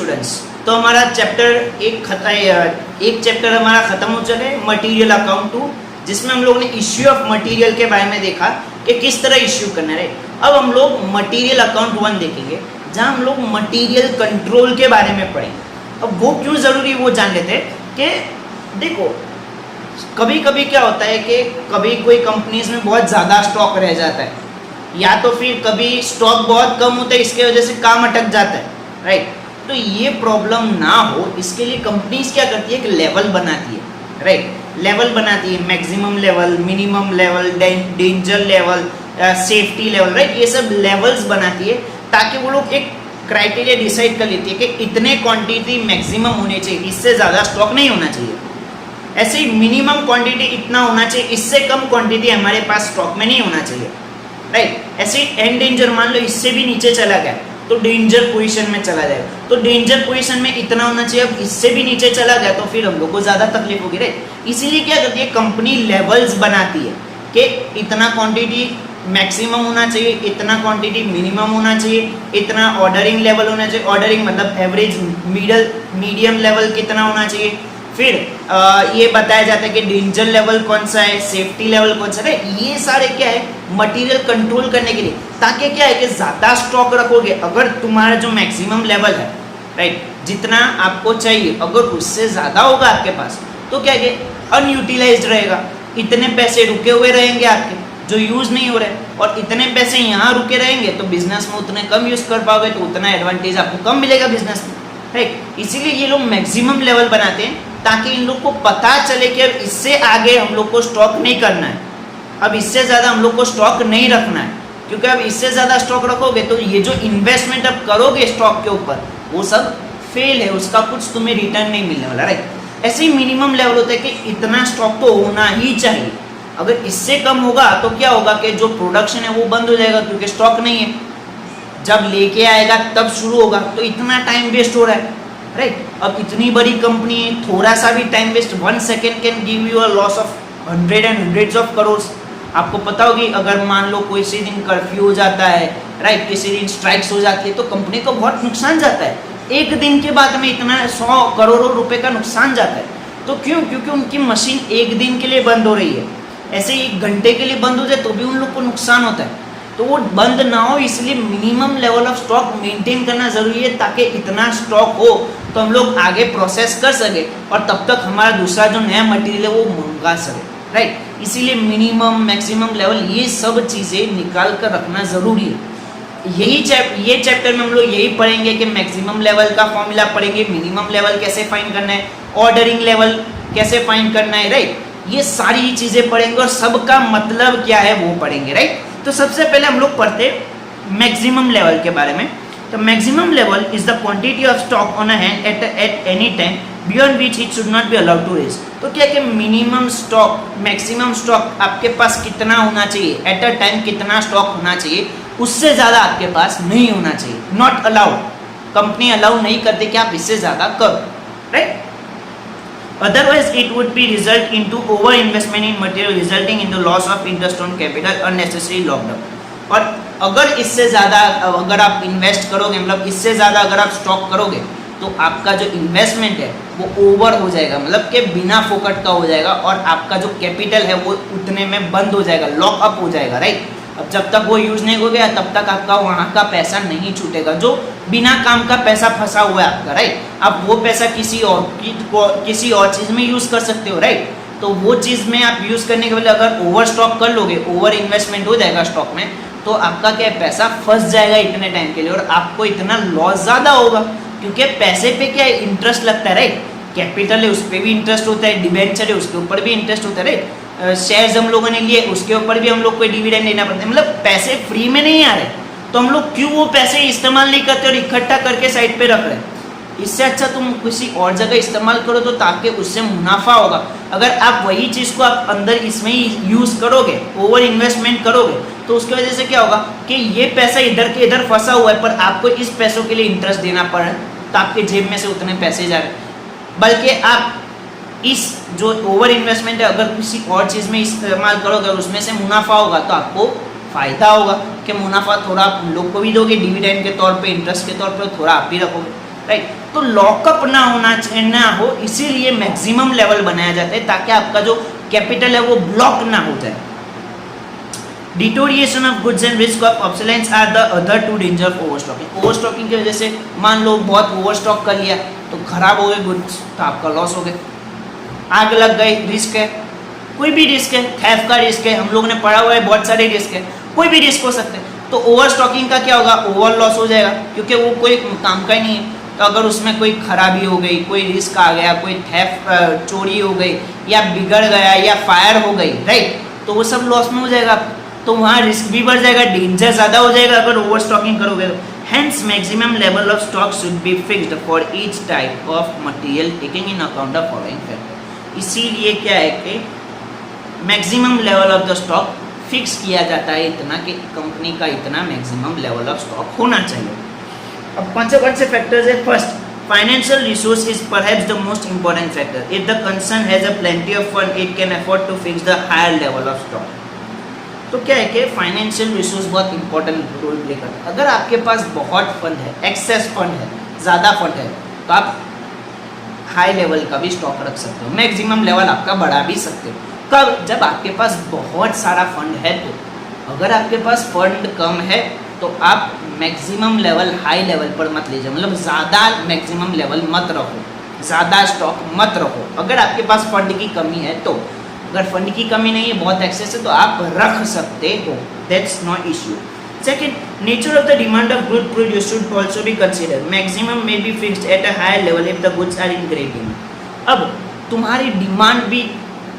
Students, तो हमारा एक चैप्टर हमारा खत्म हो चुका है, मटेरियल अकाउंट 2, जिसमें हम लोग ने इश्यू ऑफ मटेरियल के बारे में देखा कि किस तरह इश्यू करना है। अब हम लोग मटेरियल अकाउंट 1 देखेंगे, जहां हम लोग मटेरियल कंट्रोल के बारे में पढ़ेंगे। अब वो क्यों ज़रूरी वो जान लेते हैं कि देखो कभी कभी क्या होता है कि कभी कोई कंपनीज में बहुत ज़्यादा स्टॉक रह जाता है, या तो फिर कभी स्टॉक बहुत कम होता है, इसके वजह से काम अटक जाता है, राइट। तो ये प्रॉब्लम ना हो इसके लिए कंपनीज क्या करती है, एक लेवल बनाती है, राइट। लेवल बनाती है, maximum level, minimum level, danger level, safety level, right. ये सब लेवल्स बनाती है ताकि वो लोग एक क्राइटेरिया डिसाइड कर लेती है कि इतने क्वांटिटी मैक्सिमम होने चाहिए, इससे ज़्यादा स्टॉक नहीं होना चाहिए। ऐसे ही मिनिमम क्वांटिटी इतना होना चाहिए, इससे कम क्वांटिटी हमारे पास स्टॉक में नहीं होना चाहिए, राइट। ऐसे ही एंड डेंजर मान लो इससे भी नीचे चला गया तो डेंजर पोजीशन में चला जाएगा, तो डेंजर पोजीशन में इतना होना चाहिए, अब इससे भी नीचे चला गया तो फिर हम लोग को ज़्यादा तकलीफ होगी, राइट। इसीलिए क्या करती है कंपनी, लेवल्स बनाती है कि इतना क्वांटिटी मैक्सिमम होना चाहिए, इतना क्वांटिटी मिनिमम होना चाहिए, इतना ऑर्डरिंग लेवल होना चाहिए, ऑर्डरिंग मतलब एवरेज, मीडियम लेवल कितना होना चाहिए, फिर ये बताया जाता है कि डेंजर लेवल कौन सा है, सेफ्टी लेवल कौन सा है। ये सारे क्या है मटेरियल कंट्रोल करने के लिए, ताकि क्या है कि ज़्यादा स्टॉक रखोगे, अगर तुम्हारा जो मैक्सिमम लेवल है, राइट, जितना आपको चाहिए, अगर उससे ज़्यादा होगा आपके पास तो क्या है अनयूटिलाइज्ड रहेगा, इतने पैसे रुके हुए रहेंगे आपके जो यूज़ नहीं हो रहे, और इतने पैसे यहाँ रुके रहेंगे तो बिजनेस में उतने कम यूज़ कर पाओगे, तो उतना एडवांटेज आपको कम मिलेगा बिजनेस में, राइट। इसीलिए ये लोग मैक्सिमम लेवल बनाते हैं ताकि इन लोग को पता चले कि अब इससे आगे हम लोग को स्टॉक नहीं करना है, अब इससे ज़्यादा हम लोग को स्टॉक नहीं रखना है, क्योंकि अब इससे ज़्यादा स्टॉक रखोगे तो ये जो इन्वेस्टमेंट अब करोगे स्टॉक के ऊपर वो सब फेल है, उसका कुछ तुम्हें रिटर्न नहीं मिलने वाला, राइट। ऐसे ही मिनिमम लेवल होता है कि इतना स्टॉक तो होना ही चाहिए, अगर इससे कम होगा तो क्या होगा कि जो प्रोडक्शन है वो बंद हो जाएगा, क्योंकि स्टॉक नहीं है, जब लेके आएगा तब शुरू होगा, तो इतना टाइम वेस्ट हो रहा है, राइट। अब इतनी बड़ी कंपनी है, थोड़ा सा भी time waste, 1 second can give you a loss of 100 and hundreds of crores। आपको पता होगी अगर मान लो किसी दिन कर्फ्यू हो जाता है, राइट, किसी दिन स्ट्राइक्स हो जाती है तो कंपनी को बहुत नुकसान जाता है, एक दिन के बाद में इतना 100 करोड़ों रुपए का नुकसान जाता है। तो क्यों? क्योंकि उनकी मशीन एक दिन के लिए बंद हो रही है, ऐसे ही 1 घंटे के लिए बंद हो जाए तो भी उन लोग को नुकसान होता है, तो वो बंद ना हो, इसलिए minimum level of stock maintain करना ज़रूरी है, ताकि इतना स्टॉक हो तो हम लोग आगे प्रोसेस कर सके और तब तक हमारा दूसरा जो नया मटेरियल है वो मंगा सके, राइट। इसीलिए मिनिमम मैक्सिमम लेवल ये सब चीज़ें निकाल कर रखना ज़रूरी है। ये चैप्टर में हम लोग यही पढ़ेंगे कि मैक्सिमम लेवल का फॉर्मूला पढ़ेंगे, मिनिमम लेवल कैसे फाइंड करना है, ऑर्डरिंग लेवल कैसे फाइंड करना है, राइट। ये सारी चीज़ें पढ़ेंगे और सबका मतलब क्या है वो पढ़ेंगे, राइट। तो सबसे पहले हम लोग पढ़ते मैक्सिमम लेवल के बारे में। तो maximum level is the quantity of stock on a hand at any time beyond which it should not be allowed to raise. तो क्या कि मिनिमम स्टॉक, मैक्सिमम स्टॉक आपके पास कितना होना चाहिए, एट अ टाइम कितना स्टॉक होना चाहिए, उससे ज़्यादा आपके पास नहीं होना चाहिए, नॉट अलाउड। कंपनी अलाउ नहीं करते कि आप इससे ज़्यादा करो, right. Otherwise, it would be result into over investment in material, resulting in the loss of interest on capital, unnecessary lockdown। और अगर इससे ज़्यादा अगर आप इन्वेस्ट करोगे, मतलब इससे ज़्यादा अगर आप स्टॉक करोगे तो आपका जो इन्वेस्टमेंट है वो ओवर हो जाएगा, मतलब कि बिना फोकट का हो जाएगा, और आपका जो कैपिटल है वो उतने में बंद हो जाएगा, लॉकअप हो जाएगा, राइट। अब जब तक वो यूज़ नहीं हो गया तब तक आपका वहाँ का पैसा नहीं छूटेगा, जो बिना काम का पैसा फंसा हुआ है आपका, राइट। आप वो पैसा किसी और चीज़ में यूज़ कर सकते हो, राइट। तो वो चीज़ में आप यूज़ करने के बदले अगर ओवर स्टॉक कर लोगे, ओवर इन्वेस्टमेंट हो जाएगा स्टॉक में, तो आपका क्या पैसा फंस जाएगा इतने टाइम के लिए, और आपको इतना लॉस ज़्यादा होगा, क्योंकि पैसे पे क्या है इंटरेस्ट लगता है, राइट। कैपिटल है उस पर भी इंटरेस्ट होता है, डिबेंचर है उसके ऊपर भी इंटरेस्ट होता है, राइट। शेयर्स हम लोगों ने लिए उसके ऊपर भी हम लोग को डिविडेंड देना पड़ता है, मतलब पैसे फ्री में नहीं आ रहे, तो हम लोग क्यों वो पैसे इस्तेमाल नहीं करते और इकट्ठा करके साइड पे रख रहे हैं। इससे अच्छा तुम किसी और जगह इस्तेमाल करो, तो ताकि उससे मुनाफा होगा। अगर आप वही चीज़ को आप अंदर इसमें ही यूज़ करोगे, ओवर इन्वेस्टमेंट करोगे, तो उसकी वजह से क्या होगा कि ये पैसा इधर के इधर फंसा हुआ है, पर आपको इस पैसों के लिए इंटरेस्ट देना पड़ रहा है, तो आपके जेब में से उतने पैसे जा रहे हैं। बल्कि आप इस जो ओवर इन्वेस्टमेंट है अगर किसी और चीज़ में इस्तेमाल करोगे और उसमें से मुनाफा होगा, तो आपको फ़ायदा होगा कि मुनाफा थोड़ा आप लोग को भी दोगे डिविडेंड के तौर पे, इंटरेस्ट के तौर पे, थोड़ा आप भी रखोगे। राइट। तो लॉकअप ना हो इसीलिए मैक्सिमम लेवल बनाया जाता है ताकि आपका जो कैपिटल है वो ब्लॉक ना हो जाए। Deterioration of goods and risk of obsolescence are the other two danger of overstocking. Overstocking की वजह से मान लो बहुत ओवरस्टॉक कर लिया तो खराब हो गए गुड्स तो आपका लॉस हो गया। आग लग गई रिस्क है, कोई भी रिस्क है, थेफ्ट का रिस्क है, हम लोग ने पढ़ा हुआ है बहुत सारे रिस्क है, कोई भी रिस्क हो सकते हैं। तो ओवरस्टॉकिंग का क्या होगा, ओवर लॉस हो जाएगा क्योंकि वो कोई काम का ही नहीं है। तो अगर उसमें कोई खराबी हो गई, कोई रिस्क आ गया, कोई थेफ्ट चोरी हो गई या बिगड़ गया या फायर हो गई, राइट, तो वो सब लॉस में हो जाएगा। तो वहाँ रिस्क भी बढ़ जाएगा, डेंजर ज़्यादा हो जाएगा अगर ओवर स्टॉकिंग करोगे तो। Hence maximum level of stock should be fixed for each type of material taking in account of following factor. इसीलिए क्या है कि maximum level of the stock fix किया जाता है इतना कि कंपनी का इतना मैक्सिमम लेवल ऑफ स्टॉक होना चाहिए। अब कौन से फैक्टर्स है? First, financial resource is perhaps the most important factor. If the concern has a plenty of fund, it can afford to fix the higher level of stock. तो क्या है कि फाइनेंशियल रिसोर्स बहुत इंपॉर्टेंट रोल प्ले करता है। अगर आपके पास बहुत फंड है, एक्सेस फंड है, ज़्यादा फंड है, तो आप हाई लेवल का भी स्टॉक रख सकते हो, मैक्सिमम लेवल आपका बढ़ा भी सकते हो। कब? जब आपके पास बहुत सारा फंड है। तो अगर आपके पास फंड कम है तो आप मैक्सिमम लेवल हाई लेवल पर मत लीजिए, मतलब ज़्यादा मैक्सिमम लेवल मत रखो, ज़्यादा स्टॉक मत रखो। अगर आपके पास फंड की कमी है तो, अगर फंड की कमी नहीं है, बहुत एक्सेस है, तो आप रख सकते हो, that's not issue. Second, nature of the demand of good produce should also be consider. Maximum may be fixed at a higher level if the goods are in great demand. अब तुम्हारी demand भी,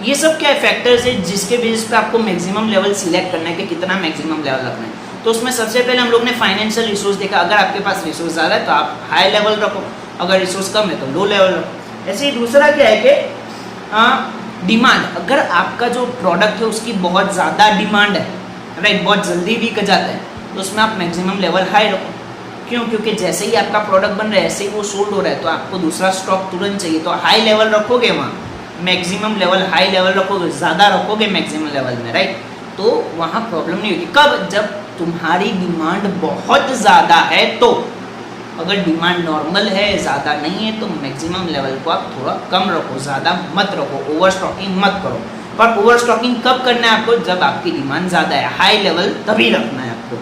ये सब क्या factors है जिसके basis पे आपको मैक्सिमम लेवल सिलेक्ट करना है कि कितना मैक्सिमम लेवल रखना है। तो उसमें सबसे पहले हम लोग ने फाइनेंशियल रिसोर्स देखा। अगर आपके पास रिसोर्स ज़्यादा है तो आप हाई लेवल रखो, अगर रिसोर्स कम है तो लो लेवल रखो। ऐसे ही दूसरा क्या है कि डिमांड, अगर आपका जो प्रोडक्ट है उसकी बहुत ज़्यादा डिमांड है, राइट, बहुत जल्दी बिक जाता है, तो उसमें आप मैक्सिमम लेवल हाई रखो। क्यों? क्योंकि जैसे ही आपका प्रोडक्ट बन रहा है ऐसे ही वो सोल्ड हो रहा है, तो आपको दूसरा स्टॉक तुरंत चाहिए, तो हाई लेवल रखोगे, वहाँ मैक्सिमम लेवल हाई लेवल रखोगे, ज़्यादा रखोगे मैक्सिमम लेवल में, राइट, तो वहाँ प्रॉब्लम नहीं होगी। कब? जब तुम्हारी डिमांड बहुत ज़्यादा है। तो अगर डिमांड नॉर्मल है, ज़्यादा नहीं है, तो मैक्सिमम लेवल को आप थोड़ा कम रखो, ज़्यादा मत रखो, ओवर स्टॉकिंग मत करो। पर ओवर स्टॉकिंग कब करना है आपको? जब आपकी डिमांड ज़्यादा है, हाई लेवल तभी रखना है आपको।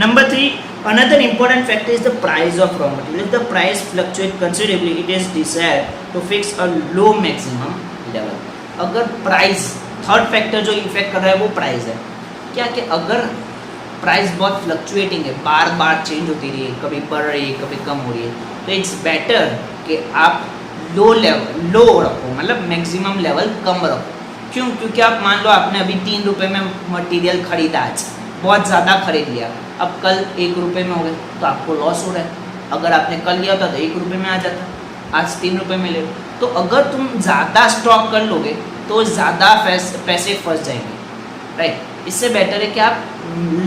Number 3, another important factor is the price of raw material. If the price fluctuates considerably, it is desired to fix a low maximum level. अगर प्राइस, थर्ड फैक्टर जो इफेक्ट कर रहा है वो प्राइस है। क्या कि अगर प्राइस बहुत फ्लक्चुएटिंग है, बार बार चेंज होती रही है, कभी बढ़ रही है, कभी कम हो रही है, तो इट्स बेटर कि आप लो रखो, मतलब मैक्सिमम लेवल कम रखो। क्यों? क्योंकि आप मान लो आपने अभी 3 रुपये में मटेरियल खरीदा, आज बहुत ज़्यादा खरीद लिया, अब कल 1 रुपये में हो गए तो आपको लॉस हो रहा है। अगर आपने कल लिया होता तो 1 रुपये में आ जाता, आज 3 रुपये में ले लो। तो अगर तुम ज़्यादा स्टॉक कर लोगे तो ज़्यादा पैसे फंस जाएंगे, राइट। इससे बेटर है कि आप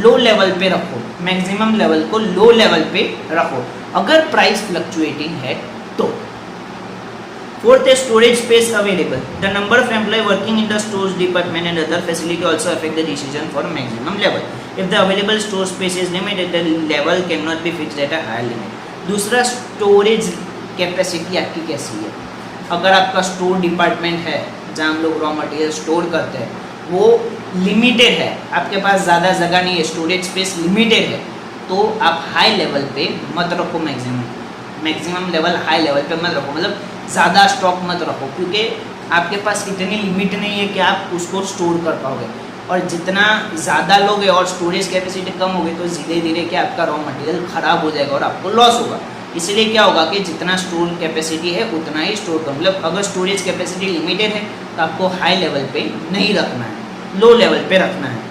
लो लेवल पे रखो, मैक्सिमम लेवल को लो लेवल पे रखो अगर प्राइस फ्लक्चुएटिंग है तो। फोर्थ है storage space available. The number of employ working in the stores department and other facility also affect the decision for maximum level. If the available store space is limited, the level can not be fixed at a higher limit. दूसरा, storage capacity आपकी कैसी है। अगर आपका store department है जहाँ हम लोग रॉ मटेरियल स्टोर करते हैं, वो लिमिटेड है, आपके पास ज़्यादा जगह नहीं है, स्टोरेज स्पेस लिमिटेड है, तो आप हाई लेवल पे मत रखो, मैक्सिमम लेवल हाई लेवल पे मत रखो, मतलब ज़्यादा स्टॉक मत रखो, क्योंकि आपके पास इतनी लिमिट नहीं है कि आप उसको स्टोर कर पाओगे। और जितना ज़्यादा लोगे और स्टोरेज कैपेसिटी कम होगी तो धीरे धीरे क्या आपका रॉ मटेरियल ख़राब हो जाएगा और आपको लॉस होगा। इसलिए क्या होगा कि जितना स्टोर कैपेसिटी है उतना ही स्टोर करो, मतलब अगर स्टोरेज कैपेसिटी लिमिटेड है तो आपको हाई लेवल पे नहीं रखना है, लो लेवल पे रखना है।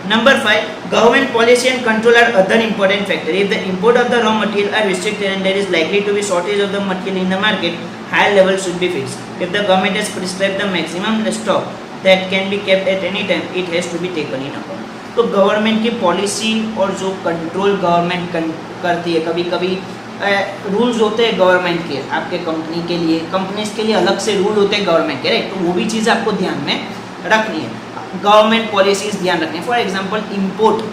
Number 5, government policy and control are other important factor. If the import of the raw material are restricted and there is likely to be shortage of the material in the market, higher level should be fixed. If the government has prescribed the maximum stock that can be kept at any time, it has to be taken in account. तो government की policy और जो control government करती है, कभी कभी rules होते हैं गवर्नमेंट के, आपके कंपनी के लिए, कंपनीज के लिए अलग से रूल होते हैं गवर्नमेंट के, राइट, तो वो भी चीज़ आपको ध्यान में रखनी है, गवर्नमेंट पॉलिसीज ध्यान रखनी है। फॉर एग्जांपल इंपोर्ट,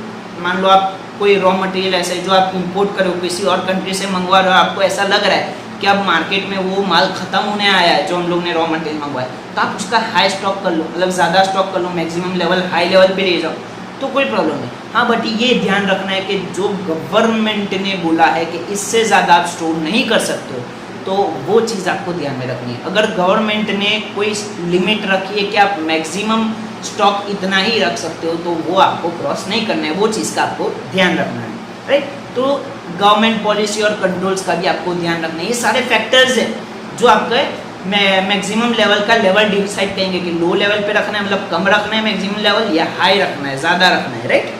मान लो आप कोई रॉ मटेरियल ऐसा है जो आप इंपोर्ट करो, किसी और कंट्री से मंगवा रहे हो, आपको ऐसा लग रहा है कि अब मार्केट में वो माल खत्म होने आया है जो हम लोग ने रॉ मटेरियल मंगवाया, तो आप उसका हाई स्टॉक कर लो, मतलब ज़्यादा स्टॉक कर लो, मैक्सिमम लेवल हाई लेवल पे ले जाओ, तो कोई प्रॉब्लम नहीं। हाँ, बट ये ध्यान रखना है कि जो गवर्नमेंट ने बोला है कि इससे ज़्यादा आप स्टोर नहीं कर सकते हो, तो वो चीज़ आपको ध्यान में रखनी है। अगर गवर्नमेंट ने कोई लिमिट रखी है कि आप मैक्सिमम स्टॉक इतना ही रख सकते हो, तो वो आपको क्रॉस नहीं करना है, वो चीज़ का आपको ध्यान रखना है, राइट। तो गवर्नमेंट पॉलिसी और कंट्रोल्स का भी आपको ध्यान रखना है। ये सारे फैक्टर्स हैं जो आपके मैक्सिमम लेवल का लेवल डिसाइड करेंगे कि लो लेवल पे रखना है, मतलब कम रखना है मैक्सिमम लेवल, या हाई रखना है, ज़्यादा रखना है, राइट।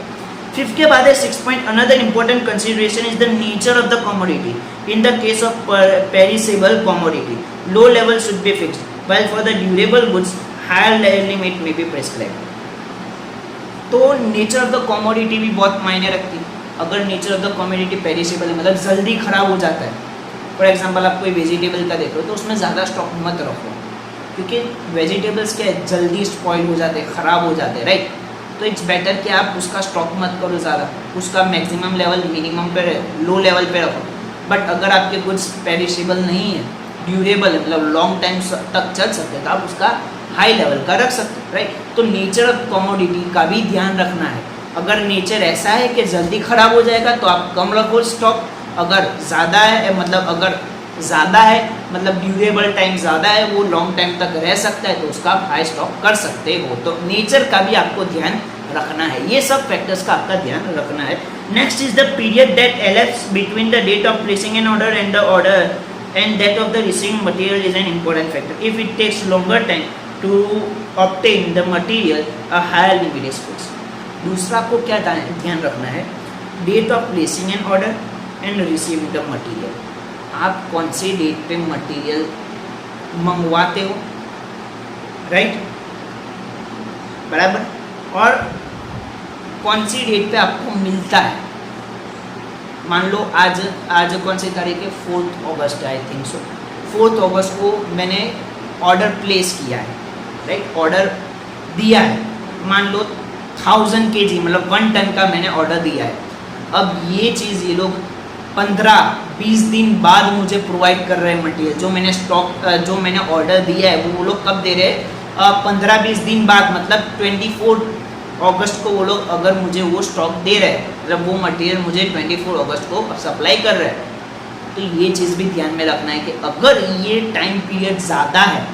फिफ्थ के बाद है 6 point, another important consideration is the nature of the commodity. In the case of perishable commodity, low level should be fixed, while for the durable goods higher limit may be prescribed। तो nature of the commodity भी बहुत मायने रखती है। अगर nature of the commodity perishable है, मतलब जल्दी खराब हो जाता है, फॉर एग्जांपल आप कोई वेजिटेबल का देखो तो उसमें ज़्यादा स्टॉक मत रखो, क्योंकि वेजिटेबल्स क्या है, जल्दी स्पॉइल हो जाते हैं, ख़राब हो जाते हैं, राइट। तो इट्स बेटर कि आप उसका स्टॉक मत करो ज़्यादा, उसका मैक्सिमम लेवल मिनिमम पे, लो लेवल पे रखो। बट अगर आपके गुड्स पेरिसेबल नहीं है, ड्यूरेबल है, मतलब लॉन्ग टाइम तक चल सकते हैं, तो आप उसका हाई लेवल का रख सकते हैं, राइट। तो नेचर ऑफ कमोडिटी का भी ध्यान रखना है। अगर नेचर ऐसा है कि जल्दी ख़राब हो जाएगा तो आप कम रखो स्टॉक, अगर ज़्यादा है मतलब ड्यूरेबल टाइम ज़्यादा है, वो लॉन्ग टाइम तक रह सकता है, तो उसका आप हाई स्टॉक कर सकते हो। तो नेचर का भी आपको ध्यान रखना है, ये सब फैक्टर्स का आपका ध्यान रखना है। Next is the period that elapses between the date of placing an order and the order and that of the receiving material is an important factor. If it takes longer time to obtain the material, a higher limit is fixed. दूसरा आपको क्या ध्यान रखना है, date of placing an order and receiving the material. आप कौन सी date पे material मंगवाते हो, राइट, बराबर, और कौन सी डेट पे आपको मिलता है। मान लो आज कौन सी तारीख है, 4 अगस्त आई थिंक सो, 4 अगस्त को मैंने ऑर्डर प्लेस किया है, राइट, ऑर्डर दिया है, मान लो 1000 kg मतलब 1 टन का मैंने ऑर्डर दिया है। अब ये चीज़ ये लोग 15-20 दिन बाद मुझे प्रोवाइड कर रहे हैं मटेरियल, जो मैंने ऑर्डर दिया है वो लोग कब दे रहे हैं, 15-20 दिन बाद, मतलब 24 अगस्त को वो लोग अगर मुझे वो स्टॉक दे रहे हैं, मतलब वो मटेरियल मुझे 24 अगस्त को सप्लाई कर रहे हैं, तो ये चीज़ भी ध्यान में रखना है कि अगर ये टाइम पीरियड ज़्यादा है,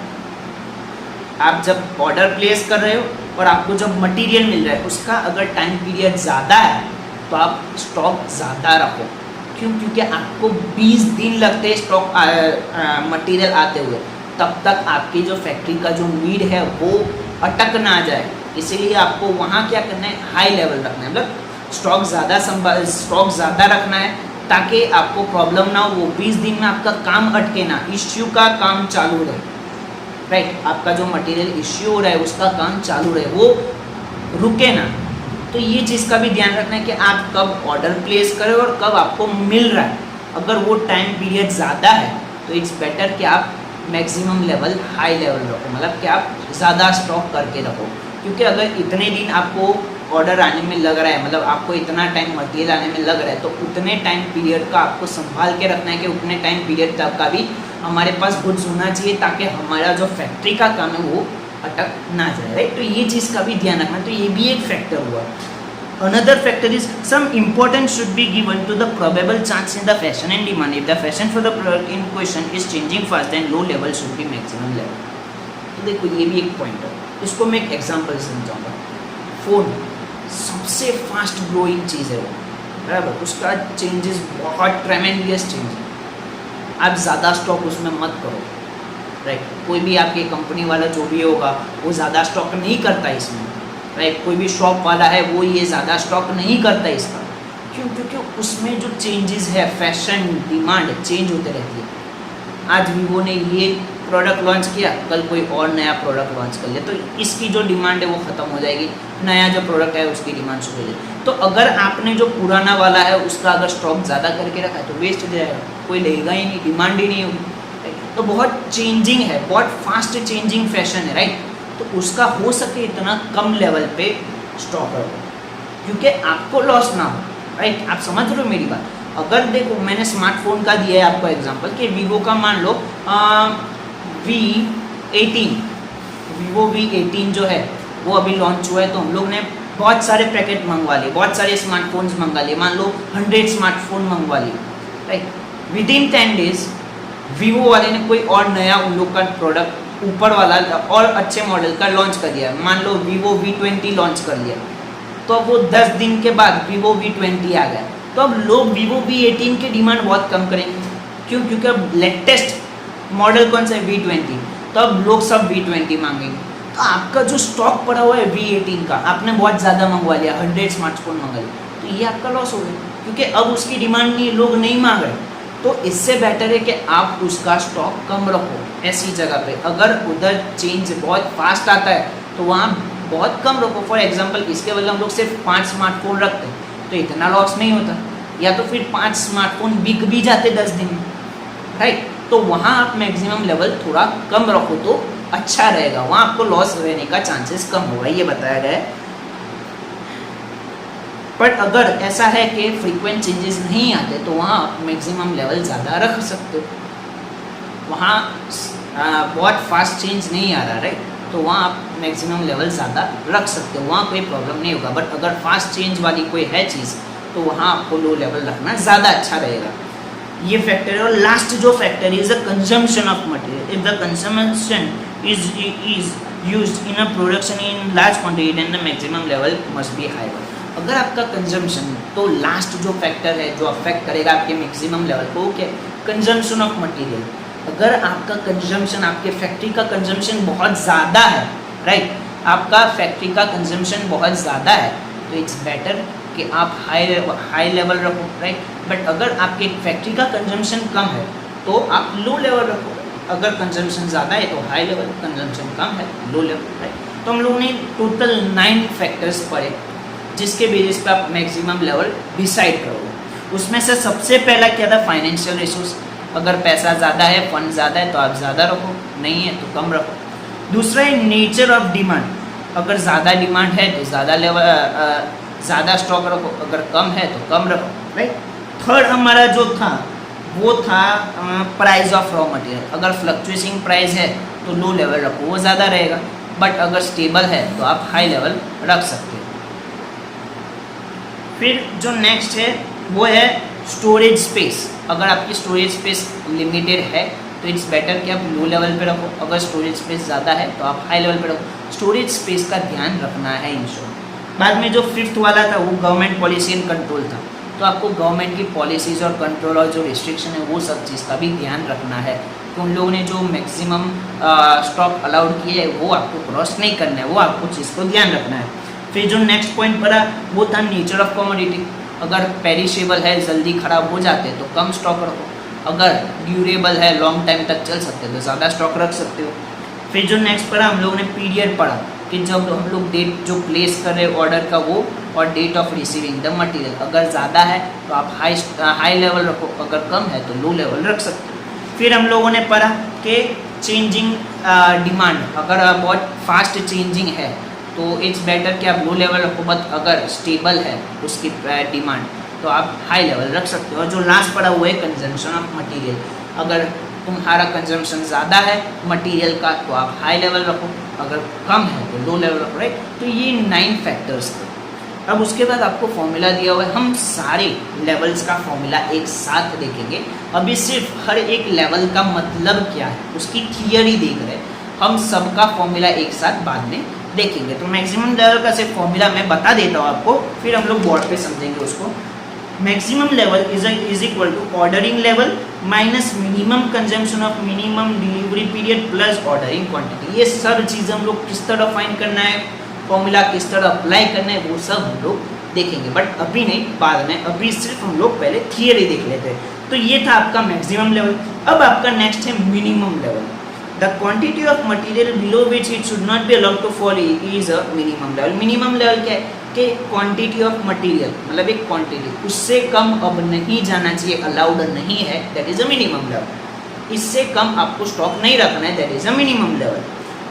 आप जब ऑर्डर प्लेस कर रहे हो और आपको जब मटेरियल मिल रहा है उसका अगर टाइम पीरियड ज़्यादा है, तो आप स्टॉक ज़्यादा रखो। क्यों? क्योंकि आपको 20 दिन लगते हैं स्टॉक मटेरियल आते हुए, तब तक आपकी जो फैक्ट्री का जो नीड है वो अटक ना जाए। इसीलिए आपको वहाँ क्या करना है, हाई लेवल रखना है, मतलब स्टॉक ज़्यादा रखना है, ताकि आपको प्रॉब्लम ना हो, वो 20 दिन में आपका काम अटके ना, इश्यू का काम चालू रहे, राइट, आपका जो मटेरियल इश्यू हो रहा है उसका काम चालू रहे, वो रुके ना। तो ये चीज़ का भी ध्यान रखना है कि आप कब ऑर्डर प्लेस करें और कब आपको मिल रहा है। अगर वो टाइम पीरियड ज़्यादा है तो इट्स बेटर कि आप मैक्सिमम लेवल हाई लेवल रखो, मतलब कि आप ज़्यादा स्टॉक करके रखो। क्योंकि अगर इतने दिन आपको ऑर्डर आने में लग रहा है, मतलब आपको इतना टाइम मटेरियल आने में लग रहा है, तो उतने टाइम पीरियड का आपको संभाल के रखना है कि उतने टाइम पीरियड तक का भी हमारे पास गुड्स होना चाहिए, ताकि हमारा जो फैक्ट्री का काम है वो अटक ना जाए, राइट। तो ये चीज़ का भी ध्यान रखना, तो ये भी एक फैक्टर हुआ। Another factor is some importance should be given to the probable change in the fashion and demand. If the fashion for the product in question is changing fast, then low level should be maximum level. तो देखो ये भी एक point है, इसको मैं एक example समझाऊंगा। फ़ोन सबसे फास्ट ग्रोइंग चीज़ है वो, बराबर, उसका चेंजेस बहुत ट्रेमेंडियस चेंज है। आप ज़्यादा स्टॉक उसमें मत करो, राइट। कोई भी आपकी कंपनी वाला जो भी होगा वो ज़्यादा स्टॉक नहीं करता इसमें, राइट। कोई भी शॉप वाला है वो ये ज़्यादा स्टॉक नहीं करता इसका। क्यों? क्योंकि उसमें जो चेंजेस है, फैशन डिमांड चेंज होते रहती है। आज वीवो ने ये प्रोडक्ट लॉन्च किया, कल कोई और नया प्रोडक्ट लॉन्च कर लिया, तो इसकी जो डिमांड है वो ख़त्म हो जाएगी, नया जो प्रोडक्ट है उसकी डिमांड शुरू हो जाएगी। तो अगर आपने जो पुराना वाला है उसका अगर स्टॉक ज़्यादा करके रखा है तो वेस्ट हो जाएगा, कोई लेगा ही नहीं, डिमांड ही नहीं होगी। तो बहुत चेंजिंग है, बहुत फास्ट चेंजिंग फैशन है, राइट। तो उसका हो सके इतना कम लेवल पे स्टॉक रखो, क्योंकि आपको लॉस ना हो, राइट। आप समझ रहे हो मेरी बात। अगर देखो मैंने स्मार्टफोन का दिया है आपको एग्जांपल कि वीवो का मान लो वीवो V18 जो है वो अभी लॉन्च हुआ है, तो हम लोग ने बहुत सारे पैकेट मंगवा लिए, बहुत सारे स्मार्टफोन्स मंगा लिए, मान लो 100 स्मार्टफोन मंगवा लिए, right. With in 10 days Vivo वाले ने कोई और नया उन लोग का प्रोडक्ट ऊपर वाला और अच्छे मॉडल का लॉन्च कर दिया, मान लो वीवो V20 लॉन्च कर लिया, तो अब वो 10 दिन के बाद वीवो V20 आ गया, तो अब लोग वीवो V18 की डिमांड बहुत कम करेंगे। क्यों? क्योंकि अब लेटेस्ट मॉडल कौन सा है V20, तो अब लोग सब V20 मांगेंगे। तो आपका जो स्टॉक पड़ा हुआ है V18 का, आपने बहुत ज़्यादा मंगवा लिया, 100 स्मार्टफोन मंगा लिया, तो ये आपका लॉस हो गया, क्योंकि अब उसकी डिमांड नहीं, लोग नहीं मांग रहे। तो इससे बेटर है कि आप उसका स्टॉक कम रखो ऐसी जगह पे। अगर उधर चेंज बहुत फास्ट आता है तो वहाँ बहुत कम रखो। फॉर एग्जांपल इसके बदले हम लोग सिर्फ 5 स्मार्टफोन रखते तो इतना लॉस नहीं होता, या तो फिर 5 स्मार्टफोन बिक भी जाते 10 दिन में, राइट। तो वहाँ आप मैक्सिमम लेवल थोड़ा कम रखो तो अच्छा रहेगा, वहाँ आपको लॉस रहने का चांसेस कम होगा, ये बताया गया है। पर अगर ऐसा है कि फ्रीक्वेंट चेंजेस नहीं आते तो वहाँ आप मैक्सिमम लेवल ज़्यादा रख सकते हो, वहाँ बहुत फास्ट चेंज नहीं आ रहा, राइट, तो वहाँ आप मैक्सिमम लेवल ज़्यादा रख सकते हो, वहाँ कोई प्रॉब्लम नहीं होगा। बट अगर फास्ट चेंज वाली कोई है चीज़ तो वहाँ आपको लो लेवल रखना ज़्यादा अच्छा रहेगा। ये फैक्टर है। और लास्ट जो factor is the consumption of material. If the consumption is used in a production in large quantity then the maximum level must be high. अगर आपका कंजम्पशन, तो लास्ट जो फैक्टर है जो अफेक्ट करेगा आपके मैक्सिमम लेवल को, क्या? Consumption of material. अगर आपका कंजम्पशन, आपके फैक्ट्री का कंजम्पशन बहुत ज़्यादा है, राइट, आपका फैक्ट्री का कंजम्पशन बहुत ज़्यादा है, तो इट्स बेटर कि आप हाई लेवल रखो, राइट। बट अगर आपके फैक्ट्री का कंजम्पशन कम है तो आप लो लेवल रखो। अगर कंजम्पशन ज़्यादा है तो हाई लेवल, कंजम्पशन कम है लो लेवल, राइट। तो हम लोगों ने टोटल 9 फैक्टर्स पढ़े जिसके बेसिस पे आप मैक्सिमम लेवल डिसाइड करोगे। उसमें से सबसे पहला क्या था? Financial resource. अगर पैसा ज़्यादा है, फंड ज़्यादा है तो आप ज़्यादा रखो, नहीं है तो कम रखो। दूसरा है नेचर ऑफ डिमांड। अगर ज़्यादा डिमांड है तो ज़्यादा लेवल, ज़्यादा स्टॉक रखो, अगर कम है तो कम रखो, राइट। थर्ड हमारा जो था वो था प्राइस ऑफ रॉ मटेरियल। अगर फ्लक्चुएटिंग प्राइस है तो लो लेवल रखो, वो ज़्यादा रहेगा। बट अगर स्टेबल है तो आप हाई लेवल रख सकते हो। फिर जो नेक्स्ट है वो है स्टोरेज स्पेस। अगर आपकी स्टोरेज स्पेस लिमिटेड है तो इट्स बेटर कि आप लो लेवल पे रखो। अगर स्टोरेज स्पेस ज़्यादा है तो आप हाई लेवल पे रखो। स्टोरेज स्पेस का ध्यान रखना है इंश्योर। बाद में जो 5th वाला था वो गवर्नमेंट पॉलिसी एंड कंट्रोल था, तो आपको गवर्नमेंट की पॉलिसीज़ और कंट्रोल और जो रिस्ट्रिक्शन है वो सब चीज़ का भी ध्यान रखना है कि उन लोगों ने जो मैक्सिमम स्टॉक अलाउड किए है वो आपको क्रॉस नहीं करना है, वो आपको चीज़ को ध्यान रखना है। फिर जो नेक्स्ट पॉइंट पड़ा वो था नेचर ऑफ कमोडिटी। अगर पेरिशेबल है, जल्दी ख़राब हो जाते हैं तो कम स्टॉक रखो। अगर ड्यूरेबल है, लॉन्ग टाइम तक चल सकते हैं तो ज़्यादा स्टॉक रख सकते हो। फिर जो नेक्स्ट पढ़ा हम लोगों ने पीरियड पढ़ा कि जब हम लोग डेट जो प्लेस कर रहे ऑर्डर का वो, और date of receiving the material. अगर ज़्यादा है तो आप हाई लेवल रखो, अगर कम है तो लो लेवल रख सकते हो। फिर हम लोगों ने पढ़ा कि चेंजिंग डिमांड। अगर बहुत फास्ट चेंजिंग है तो इट्स बेटर कि आप लो लेवल रखो, बट अगर स्टेबल है उसकी डिमांड तो आप हाई लेवल रख सकते हो। और जो लास्ट पड़ा हुआ है कंजम्पशन ऑफ मटेरियल। अगर तुम्हारा कंजम्पशन ज़्यादा है मटेरियल का तो आप हाई लेवल रखो, अगर कम है तो लो लेवल रखो, राइट। तो ये 9 फैक्टर्स थे। अब उसके बाद आपको फॉर्मूला दिया हुआ है, हम सारे लेवल्स का फॉर्मूला एक साथ देखेंगे। अभी सिर्फ हर एक लेवल का मतलब क्या है उसकी थियरी देख रहे हैं, हम सबका फॉर्मूला एक साथ बाद में देखेंगे। तो मैक्सिमम लेवल का सिर्फ फॉर्मूला मैं बता देता हूँ आपको, फिर हम लोग बोर्ड पे समझेंगे उसको। Maximum level is equal to ordering level minus minimum consumption of minimum delivery period plus ordering quantity. ये सब चीज़ हम लोग किस तरह फाइंड करना है, फॉर्मूला किस तरह अप्लाई करना है, वो सब हम लोग देखेंगे, बट अभी नहीं, बाद में। अभी सिर्फ हम लोग पहले थियरी देख लेते हैं। तो ये था आपका मैक्सिमम लेवल। अब आपका नेक्स्ट है minimum level. The quantity of material below which it should not be allowed to fall is a minimum level. Minimum level क्या है कि quantity of material, मतलब एक quantity, उससे कम अब नहीं जाना चाहिए, allowed नहीं है, that is a minimum level. इससे कम आपको स्टॉक नहीं रखना है, that is a minimum level.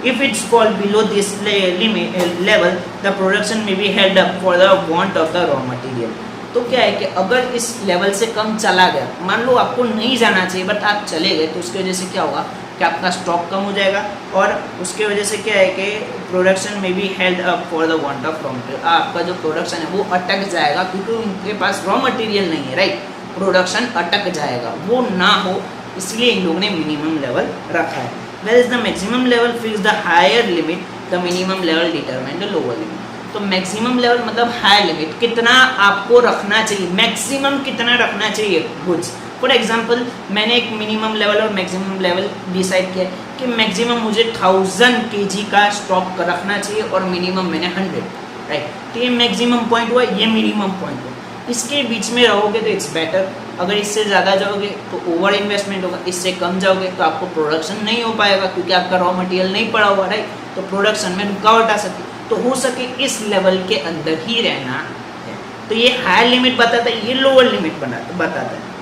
If it's fall below this limit level, the production may be held up for the want of the raw material. तो क्या है कि अगर इस लेवल से कम चला गया, मान लो आपको नहीं जाना चाहिए बट आप चले गए, तो उसकी वजह से क्या होगा कि आपका स्टॉक कम हो जाएगा और उसके वजह से क्या है कि प्रोडक्शन में भी held up for the want of raw material, आपका जो प्रोडक्शन है वो अटक जाएगा क्योंकि उनके पास रॉ मटेरियल नहीं है, राइट। प्रोडक्शन अटक जाएगा, वो ना हो इसलिए इन लोगों ने मिनिमम लेवल रखा है। Where is the maximum level fix the higher limit, the minimum level determine the lower limit. तो मैक्सिमम लेवल मतलब हायर लिमिट, कितना आपको रखना चाहिए, मैक्सिमम कितना रखना चाहिए गुड्स। फॉर एग्जाम्पल मैंने एक मिनिमम लेवल और मैक्सिमम लेवल डिसाइड किया कि मैक्सिमम मुझे 1000 kg का स्टॉक रखना चाहिए और मिनिमम मैंने 100, राइट। तो ये मैक्सिमम पॉइंट हुआ, ये मिनिमम पॉइंट हुआ। इसके बीच में रहोगे तो इट्स बेटर, अगर इससे ज़्यादा जाओगे तो ओवर इन्वेस्टमेंट होगा, इससे कम जाओगे तो आपको प्रोडक्शन नहीं हो पाएगा क्योंकि आपका रॉ मटेरियल नहीं पड़ा हुआ, राइट। तो प्रोडक्शन में रुकावट आ सकती है, तो हो सके इस लेवल के अंदर ही रहना है। तो ये हायर लिमिट बताता है, ये लोअर लिमिट बताता है।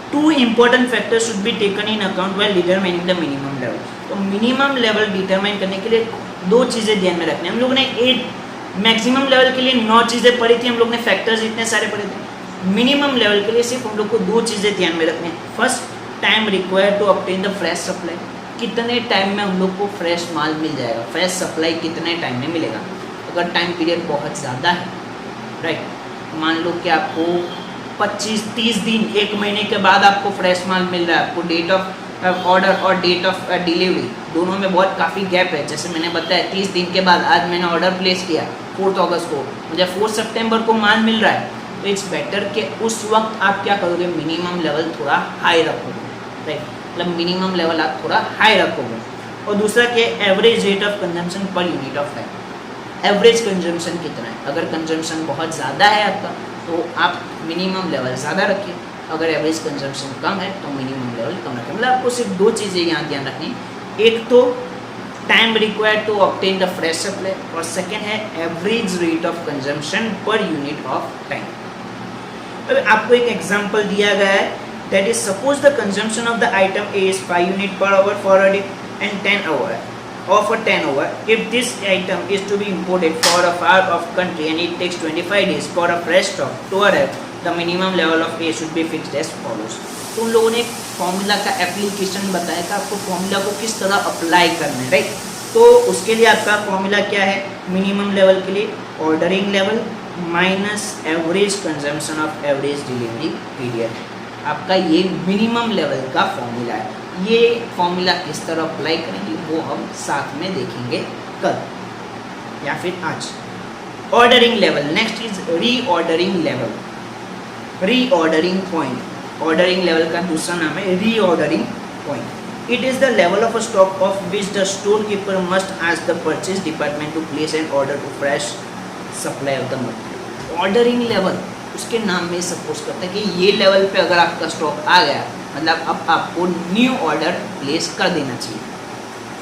2 important factors should be taken in account while determining the minimum level। तो मिनिमम लेवल डिटरमाइन करने के लिए 2 चीज़ें ध्यान में रखनी है। हम लोग ने 8 मैक्सिमम लेवल के लिए 9 चीज़ें पढ़ी थी, हम लोग ने फैक्टर्स इतने सारे पढ़े थे। मिनिमम लेवल के लिए सिर्फ हम लोग को 2 चीज़ें ध्यान में रखनी है। First, time required to obtain the fresh supply, कितने टाइम में हम लोग को फ्रेश माल मिल जाएगा, फ्रेश सप्लाई कितने टाइम में मिलेगा। अगर टाइम पीरियड बहुत ज़्यादा है, राइट, मान लो कि आपको 25-30 दिन, 1 महीने के बाद आपको फ्रेश माल मिल रहा है, आपको डेट ऑफ ऑर्डर और डेट ऑफ डिलीवरी दोनों में बहुत काफ़ी गैप है। जैसे मैंने बताया 30 दिन के बाद आज मैंने ऑर्डर प्लेस किया 4 अगस्त को, मुझे 4 सितंबर को माल मिल रहा है, तो इट्स बेटर कि उस वक्त आप क्या करोगे, मिनिमम लेवल थोड़ा हाई रखोगे, राइट। मतलब मिनिमम लेवल आप थोड़ा हाई रखोगे। और दूसरा कि average rate of consumption per unit of time, average consumption कितना है। अगर कंजम्पशन बहुत ज़्यादा है आपका तो आप मिनिमम लेवल ज़्यादा रखिए, अगर एवरेज कंजम्पशन कम है तो मिनिमम लेवल कम रखें। मतलब आपको सिर्फ 2 चीज़ें यहाँ ध्यान रखनी, एक तो time required to obtain the fresh supply और सेकेंड है average rate of consumption per unit of time. अब आपको एक एग्जांपल दिया गया है, that is suppose the consumption of the item A is 5 unit per hour for a day and 10 hour or for 10 hour. If this item is to be imported for a far off country and it takes 25 days for a fresh stock to arrive, the minimum level of A should be fixed as follows। तो उन लोगों ने formula का application बताया था, आपको formula को किस तरह अप्लाई करना है, राइट। तो उसके लिए आपका फॉर्मूला क्या है, मिनिमम लेवल के लिए ordering level minus average consumption of average delivery period, आपका ये मिनिमम लेवल का फॉर्मूला है। ये फॉर्मूला किस तरह अप्लाई करेंगे वो हम साथ में देखेंगे कल या फिर आज। Ordering level, next is reordering level, reordering point. Ordering level का दूसरा नाम है reordering point. It is the level of stock of which the store keeper must ask the purchase department to place an order to fresh supply of the material. Ordering level उसके नाम में suppose करता है कि ये level पे अगर आपका स्टॉक आ गया मतलब अब आपको न्यू ऑर्डर प्लेस कर देना चाहिए।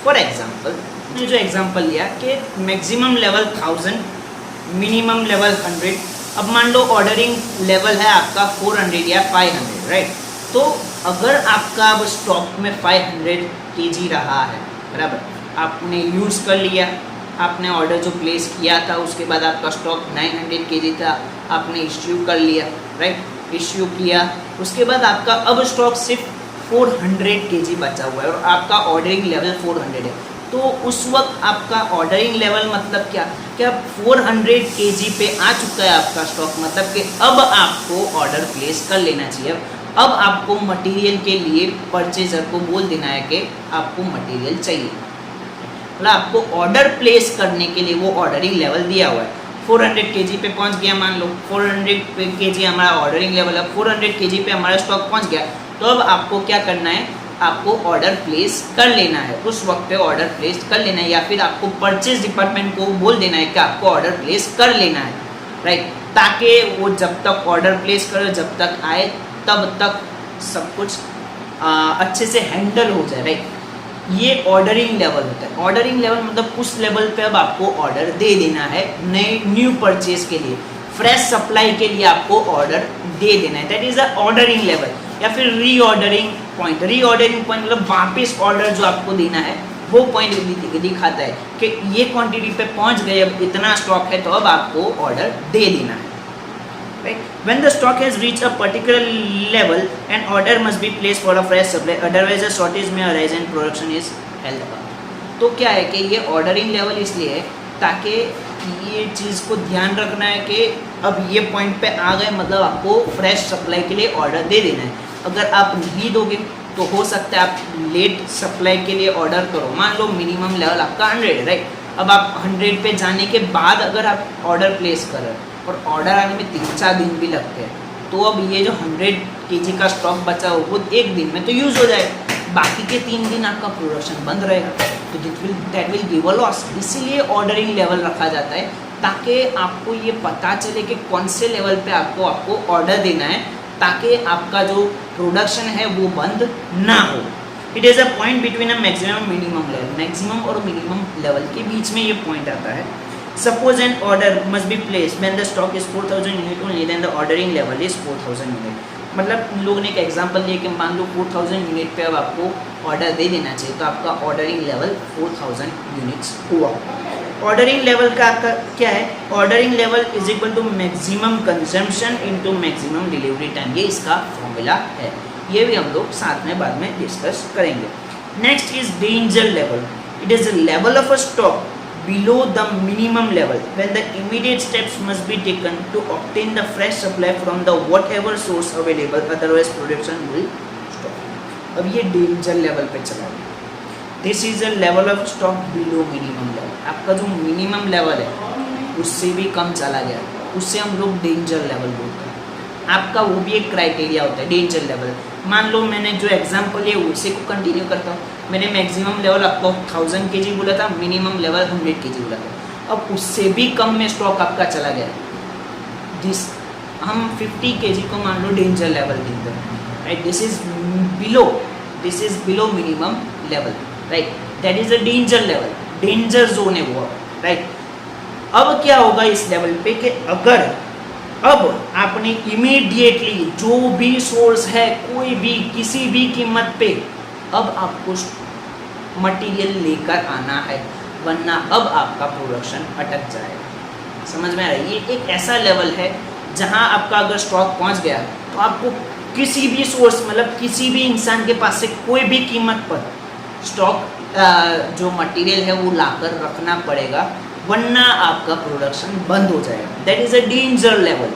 फॉर एग्जांपल मैंने जो एग्जांपल लिया कि मैक्सिमम लेवल 1000, मिनिमम लेवल 100। अब मान लो ऑर्डरिंग लेवल है आपका 400 या 500, राइट। तो अगर आपका अब स्टॉक में 500 kg रहा है, बराबर, आपने यूज़ कर लिया, आपने ऑर्डर जो प्लेस किया था उसके बाद आपका स्टॉक 900 kg था, आपने इश्यू कर लिया, राइट, इश्यू किया, उसके बाद आपका अब स्टॉक सिर्फ 400 kg बचा हुआ है और आपका ऑर्डरिंग लेवल 400 है। तो उस वक्त आपका ऑर्डरिंग लेवल मतलब क्या 400 kg पे आ चुका है आपका स्टॉक, मतलब कि अब आपको ऑर्डर प्लेस कर लेना चाहिए। अब आपको मटेरियल के लिए परचेजर को बोल देना है कि आपको मटेरियल चाहिए, मतलब आपको ऑर्डर प्लेस करने के लिए वो ऑर्डरिंग लेवल दिया हुआ है। 400 kg पे पहुंच गया, मान लो 400 kg हमारा ऑर्डरिंग लेवल है, 400 kg पे हमारा स्टॉक पहुंच गया, तो अब आपको क्या करना है, आपको ऑर्डर प्लेस कर लेना है, उस वक्त पे ऑर्डर प्लेस कर लेना है, या फिर आपको परचेज डिपार्टमेंट को बोल देना है कि आपको ऑर्डर प्लेस कर लेना है, राइट, ताकि वो जब तक ऑर्डर प्लेस करे, जब तक आए तब तक सब कुछ अच्छे से हैंडल हो जाए, राइट। ये ऑर्डरिंग लेवल होता है। ऑर्डरिंग लेवल मतलब उस लेवल पे अब आपको ऑर्डर दे देना है, नए न्यू परचेज के लिए, फ्रेश सप्लाई के लिए आपको ऑर्डर दे देना है, that is the ordering level. या फिर रीऑर्डरिंग पॉइंट, रीऑर्डरिंग पॉइंट मतलब वापस ऑर्डर जो आपको देना है वो पॉइंट दिखाता है कि ये क्वांटिटी पे पहुंच गए, अब इतना स्टॉक है तो अब आपको ऑर्डर दे देना है। right? When the stock has reached a particular level, an order must be placed for a fresh supply, otherwise a shortage may arise and production is held up. तो क्या है कि ये ऑर्डरिंग लेवल इसलिए है ताकि ये चीज़ को ध्यान रखना है कि अब ये पॉइंट पे आ गए, मतलब आपको फ्रेश सप्लाई के लिए ऑर्डर दे देना है। अगर आप नहीं दोगे तो हो सकता है आप लेट सप्लाई के लिए ऑर्डर करो। मान लो मिनिमम लेवल आपका 100 है, राइट? अब आप 100 पे जाने के बाद अगर आप ऑर्डर प्लेस कर रहे हो और ऑर्डर आने में 3-4 दिन भी लगते हैं, तो अब ये जो 100 kg का स्टॉक बचा हो वो एक दिन में तो यूज़ हो जाएगा, बाकी के 3 दिन आपका प्रोडक्शन बंद रहेगा, तो that will give a loss. इसीलिए ऑर्डरिंग लेवल रखा जाता है ताकि आपको ये पता चले कि कौन से लेवल पे आपको ऑर्डर देना है ताकि आपका जो प्रोडक्शन है वो बंद ना हो। It is a point between a maximum minimum level, maximum और मिनिमम लेवल के बीच में ये पॉइंट आता है। Suppose an order must be place when the stock is 4000 unit only, then the ordering level is 4000 unit. मतलब लोगों ने एक एग्जांपल दिया कि मान लो 4000 यूनिट पे अब आपको ऑर्डर दे देना चाहिए, तो आपका ऑर्डरिंग लेवल 4000 यूनिट्स हुआ। ऑर्डरिंग लेवल का आपका क्या है? Ordering level is equal to maximum consumption into maximum delivery time, ये इसका फॉर्मूला है। ये भी हम लोग साथ में बाद में डिस्कस करेंगे। Next is danger level. It is the level of a stock below the minimum level when the immediate steps must be taken to obtain the fresh supply from the whatever source available, otherwise production will stop. अब ये danger level पे चला गया। This is a level of stock below minimum level. आपका जो minimum level है उससे भी कम चला गया, उससे हम लोग डेंजर लेवल बोलते हैं। आपका वो भी एक क्राइटेरिया होता है डेंजर लेवल। मान लो मैंने जो एग्जाम्पल है उसी को कंटिन्यू करता हूँ। मैंने मैक्सिमम लेवल आपको 1000 kg बोला था, मिनिमम लेवल 100 kg बोला था। अब उससे भी कम में स्टॉक आपका चला गया, दिस हम 50 kg को मान लो डेंजर लेवल देते हैं, right? This is below minimum level, right? That is a danger level, danger zone है वो, राइट? अब क्या होगा इस लेवल पे कि अगर अब आपने इमीडिएटली जो भी सोर्स है कोई भी किसी भी कीमत पे अब आपको मटेरियल लेकर आना है, वरना अब आपका प्रोडक्शन अटक जाएगा। समझ में आ रहा है? ये एक ऐसा लेवल है जहां आपका अगर स्टॉक पहुंच गया तो आपको किसी भी सोर्स, मतलब किसी भी इंसान के पास से कोई भी कीमत पर स्टॉक जो मटेरियल है वो लाकर रखना पड़ेगा, वरना आपका प्रोडक्शन बंद हो जाएगा। That is a danger level,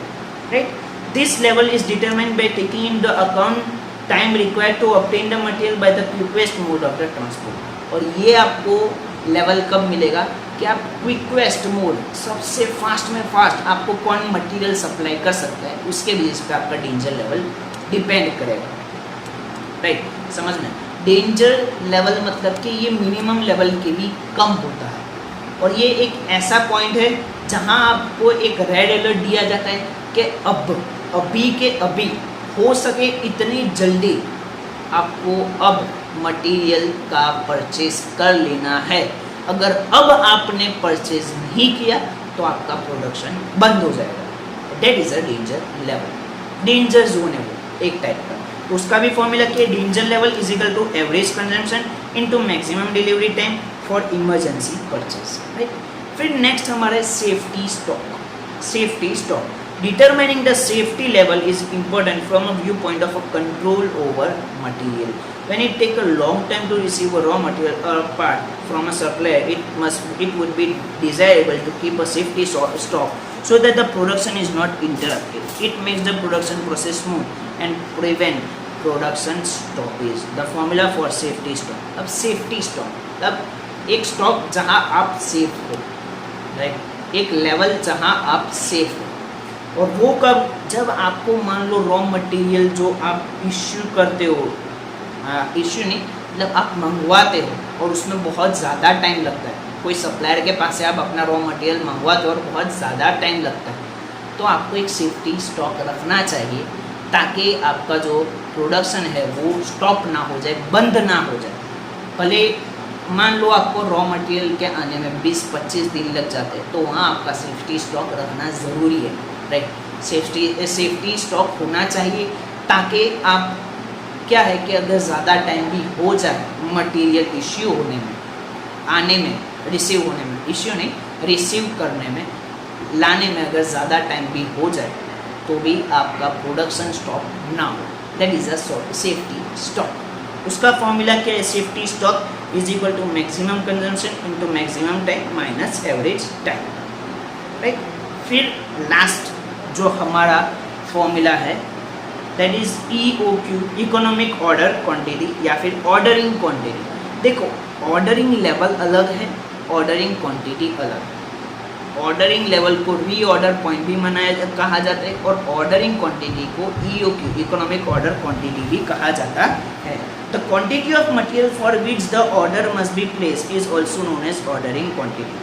right? This level is determined by taking in the account time required to obtain the material by the quickest mode of the transport. और ये आपको लेवल कब मिलेगा कि आप क्विकेस्ट मोड, सबसे fast में fast आपको कौन मटेरियल सप्लाई कर सकता है, उसके बेस पे आपका डेंजर लेवल डिपेंड करेगा, राइट? समझ में? डेंजर लेवल मतलब कि ये मिनिमम लेवल के भी कम होता है, और ये एक ऐसा पॉइंट है जहां आपको एक रेड अलर्ट दिया जाता है कि अभी के अभी हो सके इतनी जल्दी आपको अब मटेरियल का परचेज कर लेना है। अगर अब आपने परचेज नहीं किया तो आपका प्रोडक्शन बंद हो जाएगा। That is a danger level, danger zone है वो एक टाइप का। तो उसका भी फॉर्मूला क्या है? Danger level is equal to average consumption into maximum delivery time for emergency purchase, right? फिर नेक्स्ट हमारा है safety stock. Safety stock determining the safety level is important from a viewpoint of a control over material. When it take a long time to receive a raw material or a part from a supplier, it would be desirable to keep a safety stock so that the production is not interrupted. It makes the production process smooth and prevent production stoppage. The formula for safety stock. अब safety stock मतलब एक stock जहां आप safe हो, right? एक level जहां आप safe हो, और वो कब? जब आपको मान लो रॉ मटेरियल जो आप इश्यू करते हो, इश्यू नहीं मतलब आप मंगवाते हो और उसमें बहुत ज़्यादा टाइम लगता है। कोई सप्लायर के पास से आप अपना रॉ मटेरियल मंगवाते हो और बहुत ज़्यादा टाइम लगता है, तो आपको एक सेफ्टी स्टॉक रखना चाहिए ताकि आपका जो प्रोडक्शन है वो स्टॉप ना हो जाए, बंद ना हो जाए। भले मान लो आपको रॉ मटेरियल के आने में 20-25 दिन लग जाते हैं, तो वहाँ आपका सेफ्टी स्टॉक रखना ज़रूरी है, राइट? सेफ्टी स्टॉक होना चाहिए ताकि आप क्या है कि अगर ज़्यादा टाइम भी हो जाए मटेरियल इश्यू होने में, आने में, रिसीव होने में, इश्यू नहीं रिसीव करने में, लाने में अगर ज़्यादा टाइम भी हो जाए तो भी आपका प्रोडक्शन स्टॉप ना हो, that is a safety stock. उसका फॉर्मूला क्या है? Safety stock is equal to maximum consumption into maximum time minus average time, right. फिर लास्ट जो हमारा फॉर्मूला है that is EOQ, economic order quantity या फिर ऑर्डरिंग क्वांटिटी। देखो ऑर्डरिंग लेवल अलग है, ऑर्डरिंग क्वांटिटी अलग है। ऑर्डरिंग लेवल को रीऑर्डर पॉइंट भी कहा जाता है और ऑर्डरिंग क्वांटिटी को EOQ, इकोनॉमिक ऑर्डर क्वांटिटी भी कहा जाता है। The quantity of material for which the order must be placed is also known as ordering quantity.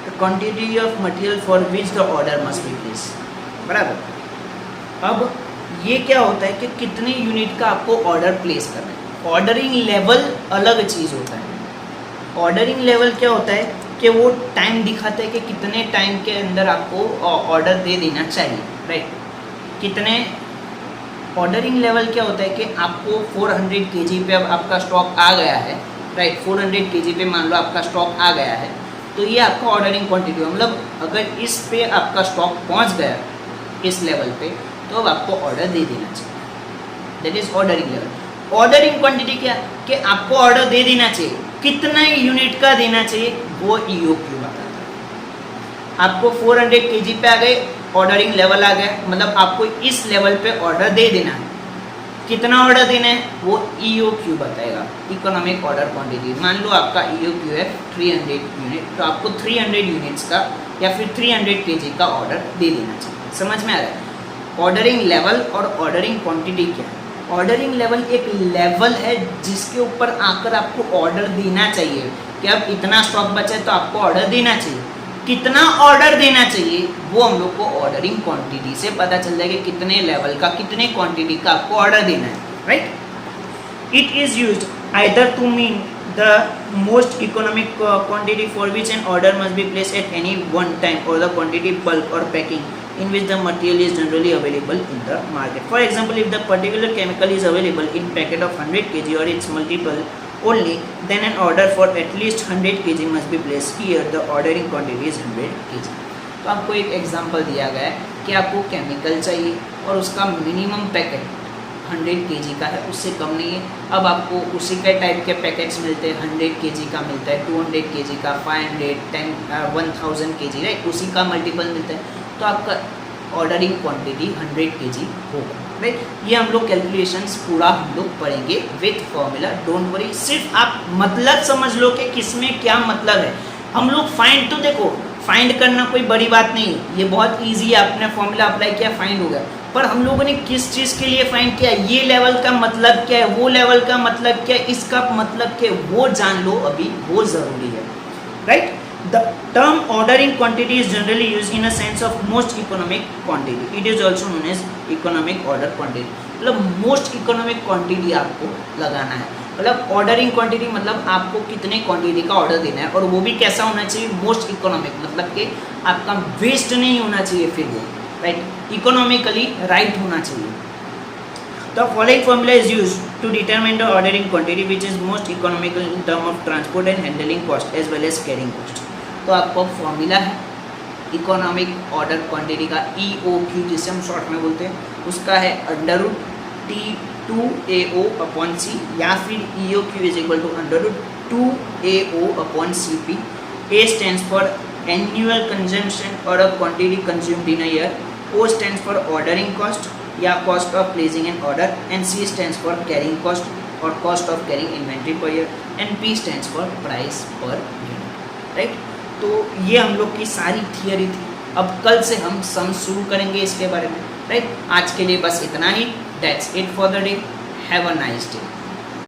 The quantity of material for which the order must be placed, बराबर। अब ये क्या होता है कि कितने यूनिट का आपको ऑर्डर प्लेस करना है। ऑर्डरिंग लेवल अलग चीज़ होता है। ऑर्डरिंग लेवल क्या होता है कि वो टाइम दिखाता है कि कितने टाइम के अंदर आपको ऑर्डर दे देना चाहिए, राइट। कितने ऑर्डरिंग लेवल क्या होता है कि आपको 400 kg पे अब आपका स्टॉक आ गया है, राइट। 400 kg पे मान लो आपका स्टॉक आ गया है, तो ये आपका ऑर्डरिंग क्वांटिटी है। मतलब अगर इस पे आपका स्टॉक पहुंच गया इस लेवल पे तो अब आपको ऑर्डर दे देना चाहिए, that is ordering level. Ordering quantity क्या कि आपको ऑर्डर दे देना चाहिए, कितना यूनिट का देना चाहिए वो EOQ बताता है। आपको 400 kg पे आ गए, ऑर्डरिंग लेवल आ गया, मतलब आपको इस लेवल पे ऑर्डर दे देना है। कितना ऑर्डर देना है वो EOQ बताएगा, इकोनॉमिक ऑर्डर क्वांटिटी। मान लो आपका EOQ है 300 यूनिट, तो आपको 300 यूनिट्स का या फिर 300 kg का ऑर्डर दे देना चाहिए। समझ में आ रहा है? ऑर्डरिंग लेवल और ऑर्डरिंग क्वांटिटी क्या है? ऑर्डरिंग लेवल एक लेवल है जिसके ऊपर आकर आपको ऑर्डर देना चाहिए कि अब इतना स्टॉक बचा है तो आपको ऑर्डर देना चाहिए। कितना ऑर्डर देना चाहिए वो हम लोग को ऑर्डरिंग क्वांटिटी से पता चल जाएगा, कितने लेवल का कितने क्वांटिटी का आपको ऑर्डर देना है, right. It is used either to mean the most economic quantity for which an order must be placed at any one time और द क्वांटिटी बल्क और packing in which the material is generally available in the market. For example, if the particular chemical is available in packet of 100 kg or its multiple only, then an order for at least 100 kg must be placed. Here the ordering quantity is 100 kg. तो आपको एक example दिया गया है कि आपको chemical चाहिए और उसका मिनिमम पैकेट 100 kg का है, उससे कम नहीं है। अब आपको उसी के टाइप के पैकेट्स मिलते हैं, 100 kg का मिलता है, 200 kg का, 500, 1000 kg, राइट। उसी का मल्टीपल मिलता है, तो आपका ऑर्डरिंग क्वांटिटी 100 kg होगा, राइट। ये हम लोग कैलकुलेशंस पूरा हम लोग पढ़ेंगे विथ फॉर्मूला, डोंट वरी। सिर्फ आप मतलब समझ लो कि किसमें क्या मतलब है। हम लोग फाइंड, तो देखो फाइंड करना कोई बड़ी बात नहीं, ये बहुत इजी है। आपने फॉर्मूला अप्लाई किया, फाइंड हो गया। पर हम लोगों ने किस चीज़ के लिए फाइंड किया, ये लेवल का मतलब क्या है, वो लेवल का मतलब क्या है, इसका मतलब क्या है, वो जान लो अभी, वो ज़रूरी है, right. The term ordering quantity is generally used in a sense of most economic quantity. It is also known as economic order quantity. मतलब most economic quantity आपको लगाना है। मतलब ऑर्डरिंग क्वांटिटी मतलब आपको कितने क्वांटिटी का ऑर्डर देना है, और वो भी कैसा होना चाहिए, मोस्ट इकोनॉमिक, मतलब कि आपका वेस्ट नहीं होना चाहिए, फिर वो राइट, इकोनॉमिकली राइट होना चाहिए। The following formula is used to determine the ordering quantity which is most economical in term of transport and handling cost as well as carrying cost. तो आपको फॉर्मूला है इकोनॉमिक ऑर्डर क्वांटिटी का, EOQ जिसे हम short में बोलते हैं, उसका है √T2AO/C या फिर EOQ is equal to √2AO/CP। A stands for annual consumption or a quantity consumed in a year. O stands for ordering cost या cost of placing an order, and C stands for carrying cost or cost of carrying inventory per year, and P stands for price per unit, right? तो ये हम लोग की सारी theory थी। अब कल से हम सम शुरू करेंगे इसके बारे में, राइट। आज के लिए बस इतना ही। That's it for the day. Have a nice day.